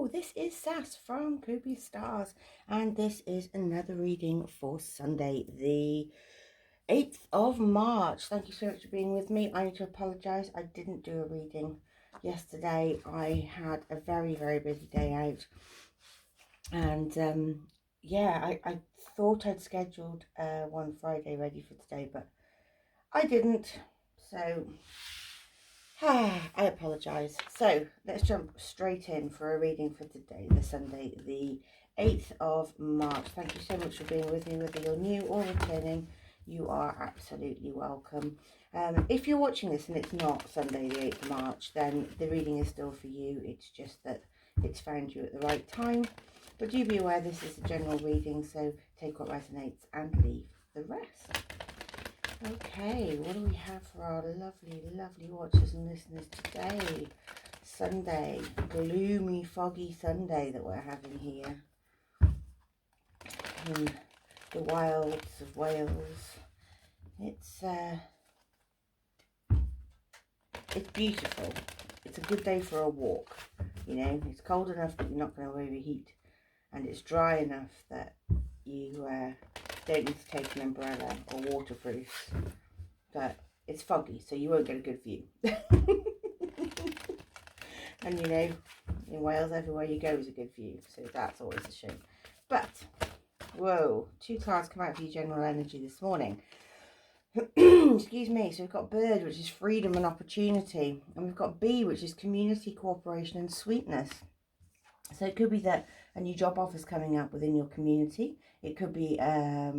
Hello, this is Sass from Copia Stars, and this is another reading for Sunday, the 8th of March. Thank you so much for being with me. I need to apologise, I didn't do a reading yesterday. I had a very, very busy day out, and yeah, I thought I'd scheduled one Friday ready for today, but I didn't, so I apologise. So let's jump straight in for a reading for today, the Sunday, the 8th of March. Thank you so much for being with me, whether you're new or returning. You are absolutely welcome. If you're watching this and it's not Sunday the 8th of March, then the reading is still for you. It's just that it's found you at the right time. But do be aware this is a general reading, so take what resonates and leave the rest. Okay, what do we have for our lovely, lovely watchers and listeners today? Sunday, gloomy, foggy Sunday that we're having here in the wilds of Wales. It's beautiful. It's a good day for a walk. You know, it's cold enough that you're not going to overheat, and it's dry enough that you don't need to take an umbrella or waterproofs, but it's foggy, so you won't get a good view. And you know, in Wales, everywhere you go is a good view, so that's always a shame. But whoa, 2 cards come out for your general energy this morning. Excuse me. So we've got bird, which is freedom and opportunity, and we've got bee, which is community, cooperation and sweetness. So it could be that a new job offer is coming up within your community. It could be a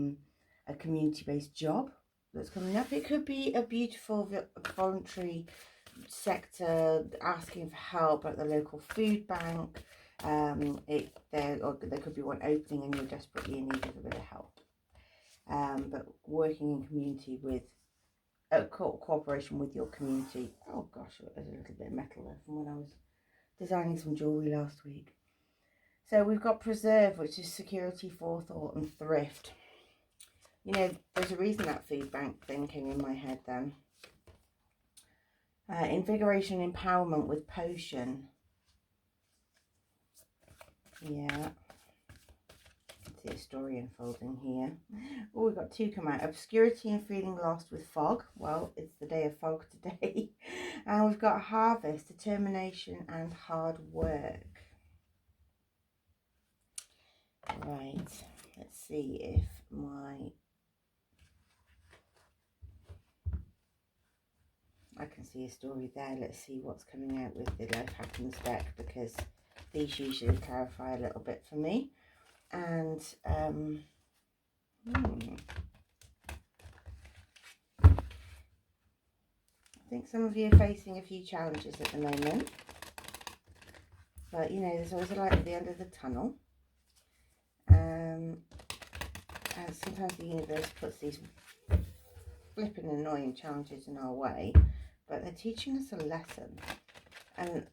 community-based job that's coming up. It could be a beautiful voluntary sector asking for help at the local food bank. There could be one opening and you're desperately in need of a bit of help. But working in community with cooperation with your community. Oh gosh, there's a little bit of metal there from when I was designing some jewellery last week. So we've got preserve, which is security, forethought and thrift. You know, there's a reason that food bank thing came in my head then. Invigoration and empowerment with potion. Yeah. See a story unfolding here. Oh, we've got 2 come out. Obscurity and feeling lost with fog. Well, it's the day of fog today. And we've got harvest, determination and hard work. Right, let's see if I can see a story there. Let's see what's coming out with the Life Happens deck, because these usually clarify a little bit for me. And I think some of you are facing a few challenges at the moment, but you know, there's always a light at the end of the tunnel. And sometimes the universe puts these flipping annoying challenges in our way, but they're teaching us a lesson. And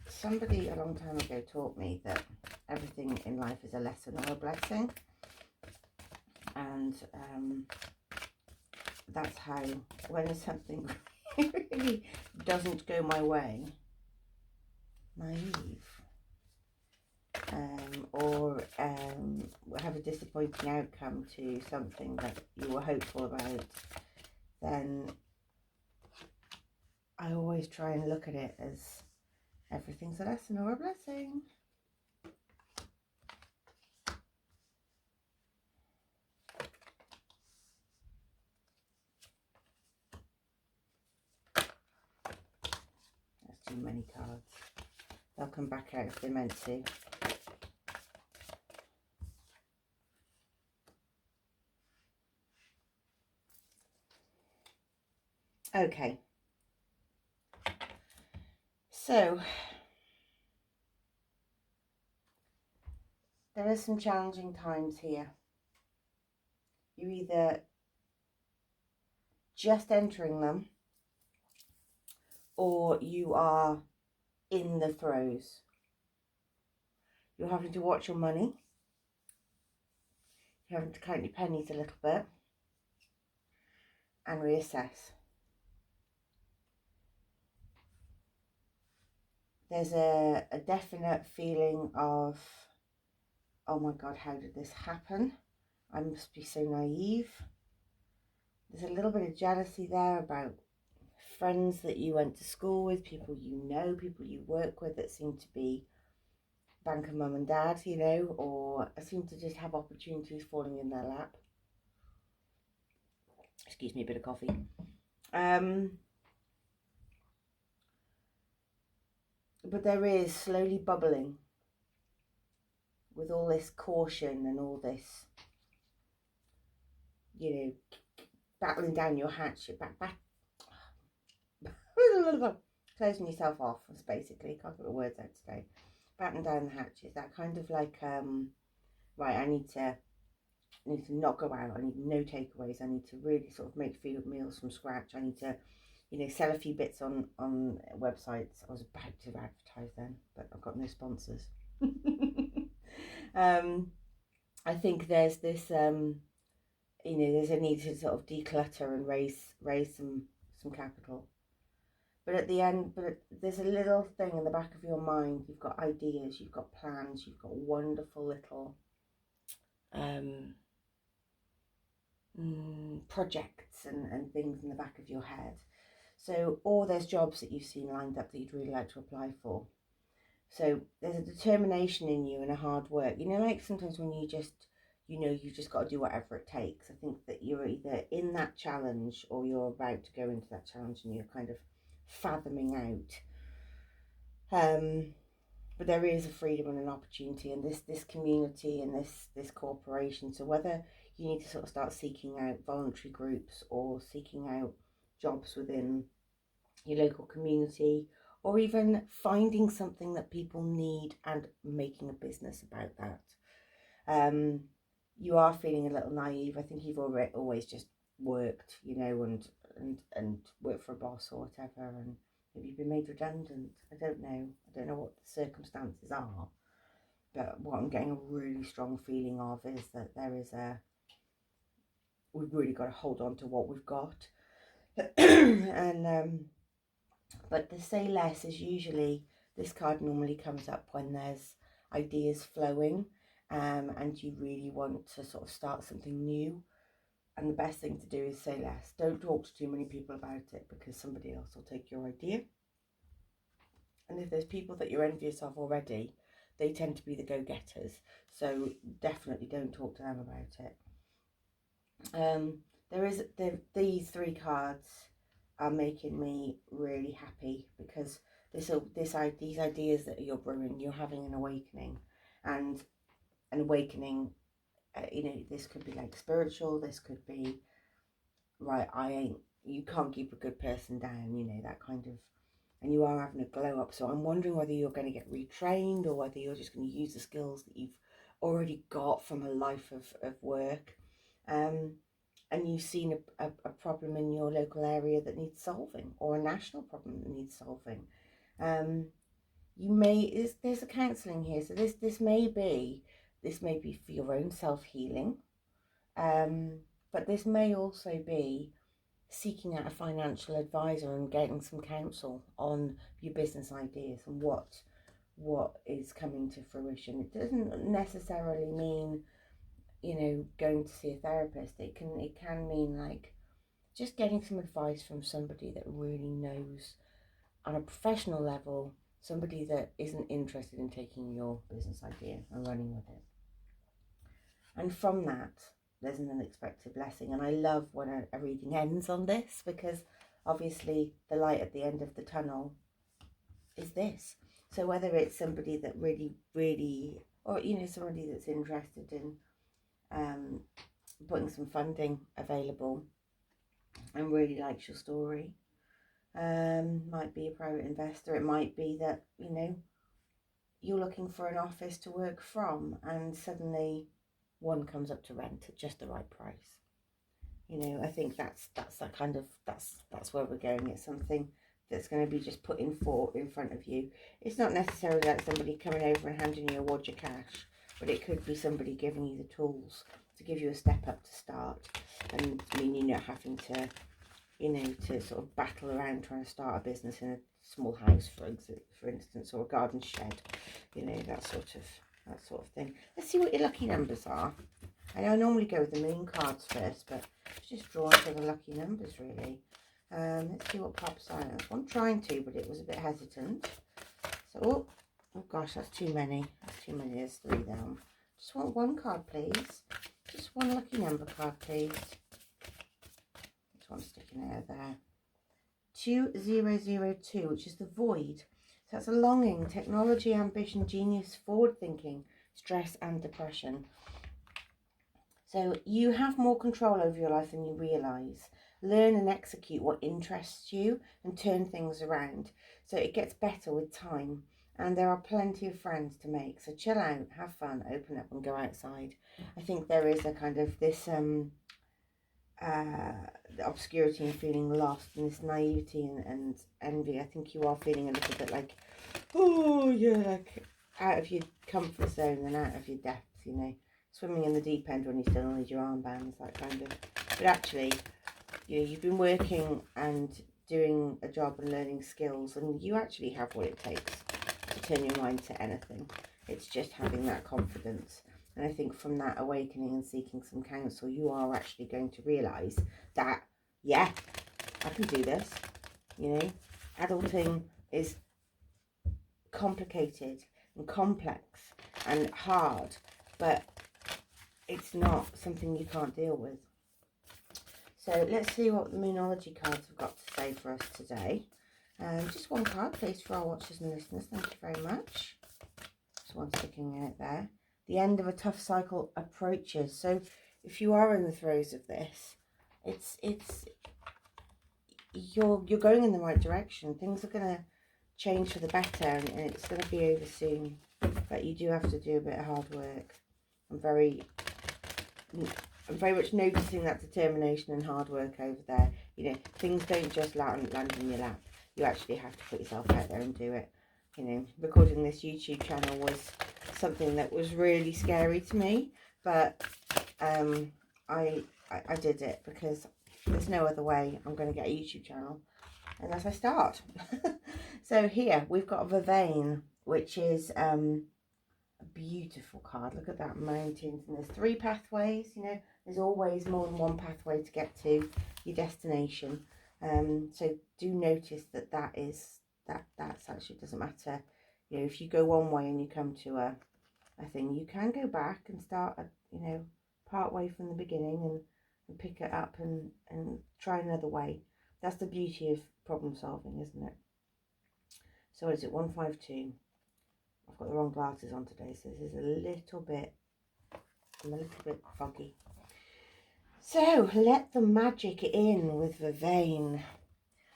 somebody a long time ago taught me that everything in life is a lesson or a blessing, and that's how, when something really doesn't go my way, naive, or have a disappointing outcome to something that you were hopeful about, then I always try and look at it as everything's a lesson or a blessing. That's too many cards. They'll come back out if they're meant to. Okay. So there are some challenging times here. You're either just entering them, or you are in the throes. You're having to watch your money. You're having to count your pennies a little bit and reassess. there's a definite feeling of, oh my God, how did this happen? I must be so naive. There's a little bit of jealousy there about friends that you went to school with, people you know, people you work with that seem to be banker mum and dad, you know, or seem to just have opportunities falling in their lap. Excuse me, a bit of coffee. But there is slowly bubbling with all this caution and all this, you know, battling down your hatch, closing yourself off, is basically, can't get the words out today. Battling down the hatches, that kind of like, right, I need to not go out, I need no takeaways, I need to really sort of make meals from scratch, I need to, you know, sell a few bits on websites. I was about to advertise then, but I've got no sponsors. I think there's this, you know, there's a need to sort of declutter and raise some capital. But at the end, there's a little thing in the back of your mind. You've got ideas, you've got plans, you've got wonderful little projects and things in the back of your head. So, or there's jobs that you've seen lined up that you'd really like to apply for. So there's a determination in you and a hard work. You know, like sometimes when you just, you know, you've just got to do whatever it takes. I think that you're either in that challenge or you're about to go into that challenge and you're kind of fathoming out. But there is a freedom and an opportunity in this community and this corporation. So whether you need to sort of start seeking out voluntary groups or seeking out jobs within your local community, or even finding something that people need and making a business about that. You are feeling a little naive. I think you've always just worked, you know, and worked for a boss or whatever, and maybe you've been made redundant. I don't know what the circumstances are, but what I'm getting a really strong feeling of is that we've really got to hold on to what we've got. And but the say less is usually, this card normally comes up when there's ideas flowing, and you really want to sort of start something new. And the best thing to do is say less. Don't talk to too many people about it, because somebody else will take your idea. And if there's people that you're envious of already, they tend to be the go-getters. So definitely don't talk to them about it. These three cards are making me really happy, because these ideas that you're brewing, you're having an awakening, and an awakening, you know, this could be like spiritual, this could be, right, you can't keep a good person down, you know, that kind of, and you are having a glow up. So I'm wondering whether you're going to get retrained, or whether you're just going to use the skills that you've already got from a life of work. And you've seen a problem in your local area that needs solving, or a national problem that needs solving. There's a counselling here, so this may be for your own self-healing, but this may also be seeking out a financial advisor and getting some counsel on your business ideas and what is coming to fruition. It doesn't necessarily mean, you know, going to see a therapist. It can mean like just getting some advice from somebody that really knows on a professional level, somebody that isn't interested in taking your business idea and running with it. And from that, there's an unexpected blessing. And I love when a reading ends on this, because obviously the light at the end of the tunnel is this. So whether it's somebody that really, or, you know, somebody that's interested in putting some funding available and really likes your story, might be a private investor. It might be that, you know, you're looking for an office to work from, and suddenly one comes up to rent at just the right price. You know, I think that's where we're going. It's something that's going to be just put in front of you. It's not necessarily like somebody coming over and handing you a wad of cash, but it could be somebody giving you the tools to give you a step up to start, and mean you're not having to, you know, to sort of battle around trying to start a business in a small house, for instance, or a garden shed, you know, that sort of thing. Let's see what your lucky numbers are. I know I normally go with the moon cards first, but it's just drawn for the lucky numbers, really. Let's see what pops out. I'm trying to, but it was a bit hesitant. So, oh gosh, that's too many. That's too many. There's 3 down. Just want 1 card, please. Just 1 lucky number card, please. This one's sticking out there. 2002, which is the void. So that's a longing, technology, ambition, genius, forward thinking, stress and depression. So you have more control over your life than you realise. Learn and execute what interests you and turn things around. So it gets better with time. And there are plenty of friends to make. So chill out, have fun, open up and go outside. I think there is a kind of this obscurity and feeling lost, and this naivety and envy. I think you are feeling a little bit like, oh, you're like out of your comfort zone and out of your depth, you know. Swimming in the deep end when you still need your armbands, that kind of. But actually, you know, you've been working and doing a job and learning skills, and you actually have what it takes to turn your mind to anything. It's just having that confidence. And I think from that awakening and seeking some counsel, you are actually going to realise that, yeah, I can do this. You know, adulting is complicated and complex and hard, but it's not something you can't deal with. So let's see what the Moonology cards have got to say for us today. Just 1 card, please, for our watchers and listeners. Thank you very much. Just 1 sticking out there. The end of a tough cycle approaches. So if you are in the throes of this, you're going in the right direction. Things are going to change for the better, and it's going to be over soon. But you do have to do a bit of hard work. I'm very much noticing that determination and hard work over there. You know, things don't just land in your lap. You actually have to put yourself out there and do it. You know, recording this YouTube channel was something that was really scary to me, but I did it because there's no other way I'm going to get a YouTube channel unless I start. So here we've got Vervain, which is a beautiful card. Look at that, mountains, and there's 3 pathways. You know, there's always more than 1 pathway to get to your destination. So do notice that's actually, doesn't matter. You know, if you go one way and you come to a thing, you can go back and start you know, part way from the beginning and pick it up and try another way. That's the beauty of problem solving, isn't it? So what is it, 152? I've got the wrong glasses on today, so this is I'm a little bit foggy. So let the magic in with Vervain.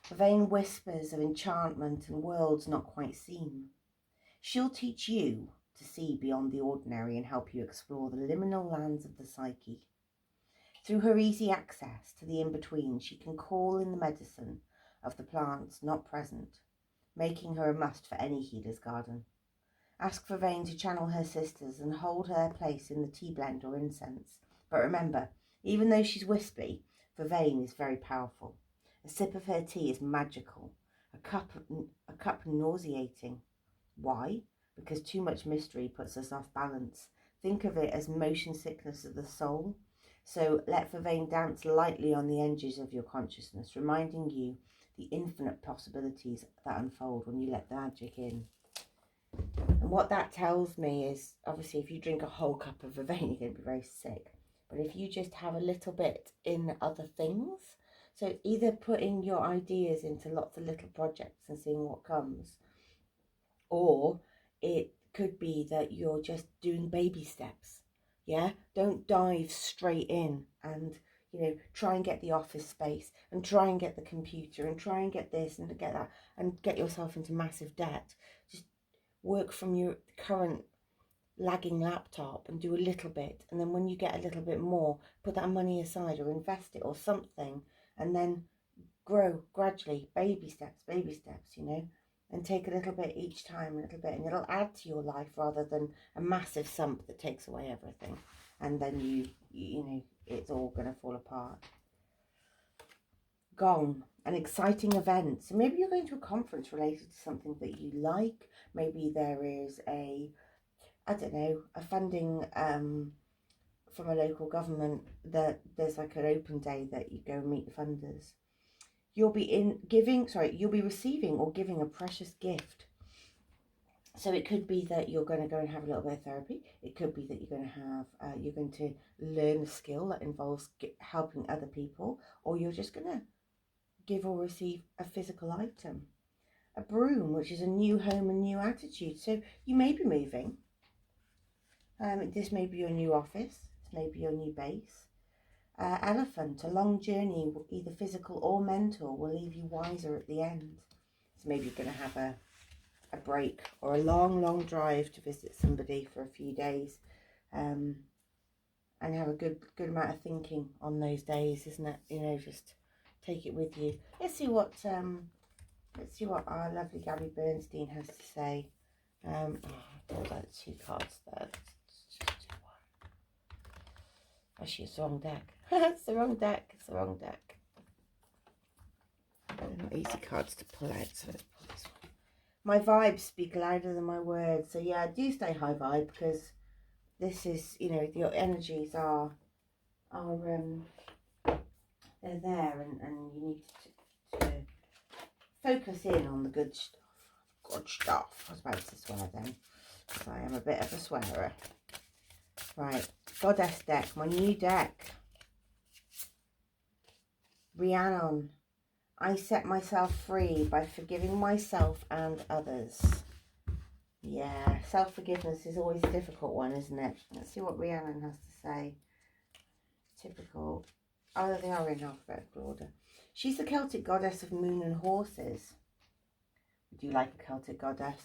Vervain whispers of enchantment and worlds not quite seen. She'll teach you to see beyond the ordinary and help you explore the liminal lands of the psyche. Through her easy access to the in-between, she can call in the medicine of the plants not present, making her a must for any healer's garden. Ask Vervain to channel her sisters and hold her place in the tea blend or incense. But remember, even though she's wispy, Vervain is very powerful. A sip of her tea is magical, a cup nauseating. Why? Because too much mystery puts us off balance. Think of it as motion sickness of the soul. So let Vervain dance lightly on the edges of your consciousness, reminding you the infinite possibilities that unfold when you let the magic in. And what that tells me is, obviously, if you drink a whole cup of Vervain, you're going to be very sick. But if you just have a little bit in other things, so either putting your ideas into lots of little projects and seeing what comes, or it could be that you're just doing baby steps. Yeah, don't dive straight in and, you know, try and get the office space and try and get the computer and try and get this and get that and get yourself into massive debt. Just work from your current lagging laptop and do a little bit, and then when you get a little bit more, put that money aside or invest it or something, and then grow gradually, baby steps, you know, and take a little bit each time, a little bit, and it'll add to your life rather than a massive sump that takes away everything, and then you know, it's all going to fall apart. gone, an exciting event. So maybe you're going to a conference related to something that you like. Maybe there is a, I don't know, a funding from a local government, that there's like an open day that you go and meet the funders. You'll be you'll be receiving or giving a precious gift. So it could be that you're going to go and have a little bit of therapy. It could be that you're going to have, you're going to learn a skill that involves helping other people, or you're just going to give or receive a physical item. A broom, which is a new home and new attitude. So you may be moving. This may be your new office. This may be your new base. Elephant, a long journey, either physical or mental, will leave you wiser at the end. So maybe you're going to have a break or a long drive to visit somebody for a few days, and have a good amount of thinking on those days, isn't it? You know, just take it with you. Let's see what our lovely Gabby Bernstein has to say. Oh, I pulled out 2 cards there. Let's just do one. Actually, it's the wrong deck. It's the wrong deck. It's the wrong deck. They're not easy cards to pull out, so let's pull this one. My vibes speak louder than my words. So yeah, do stay high vibe, because this is, you know, your energies are they're there, and you need to focus in on the good stuff. Good stuff. I was about to swear then, because I am a bit of a swearer. Right, Goddess deck, my new deck. Rhiannon. I set myself free by forgiving myself and others. Yeah, self-forgiveness is always a difficult one, isn't it? Let's see what Rhiannon has to say. Typical. Oh, they are in alphabetical order. She's the Celtic goddess of moon and horses. Would you like a Celtic goddess?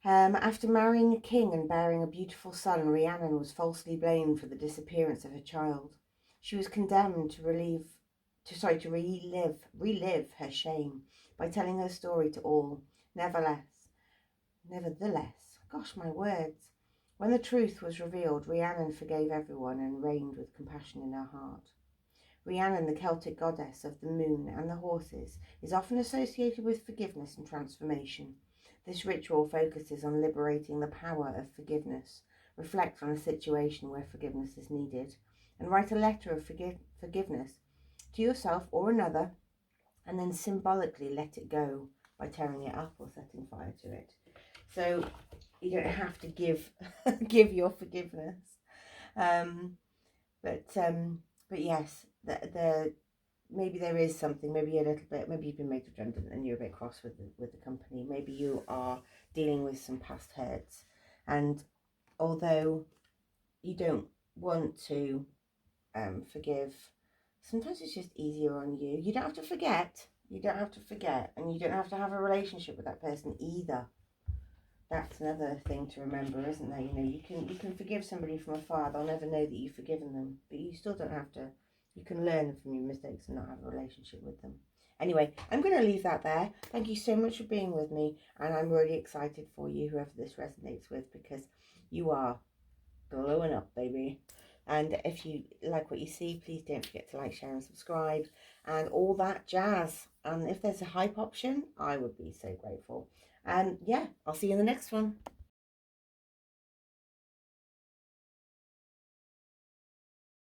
After marrying a king and bearing a beautiful son, Rhiannon was falsely blamed for the disappearance of her child. She was condemned to relive her shame by telling her story to all. Nevertheless, gosh, my words. When the truth was revealed, Rhiannon forgave everyone and reigned with compassion in her heart. Rhiannon, the Celtic goddess of the moon and the horses, is often associated with forgiveness and transformation. This ritual focuses on liberating the power of forgiveness. Reflect on a situation where forgiveness is needed, and write a letter of forgiveness to yourself or another, and then symbolically let it go by tearing it up or setting fire to it. So you don't have to give your forgiveness, but yes, maybe there is something. Maybe a little bit. Maybe you've been made redundant and you're a bit cross with the company. Maybe you are dealing with some past hurts, and although you don't want to forgive, sometimes it's just easier on you. You don't have to forget. You don't have to forget, and you don't have to have a relationship with that person either. That's another thing to remember, isn't there? You know, you can forgive somebody from afar. They'll never know that you've forgiven them, but you still don't have to. You can learn from your mistakes and not have a relationship with them. Anyway, I'm going to leave that there. Thank you so much for being with me, and I'm really excited for you, whoever this resonates with, because you are glowing up, baby. And if you like what you see, please don't forget to like, share and subscribe and all that jazz. And if there's a hype option, I would be so grateful. And yeah, I'll see you in the next one.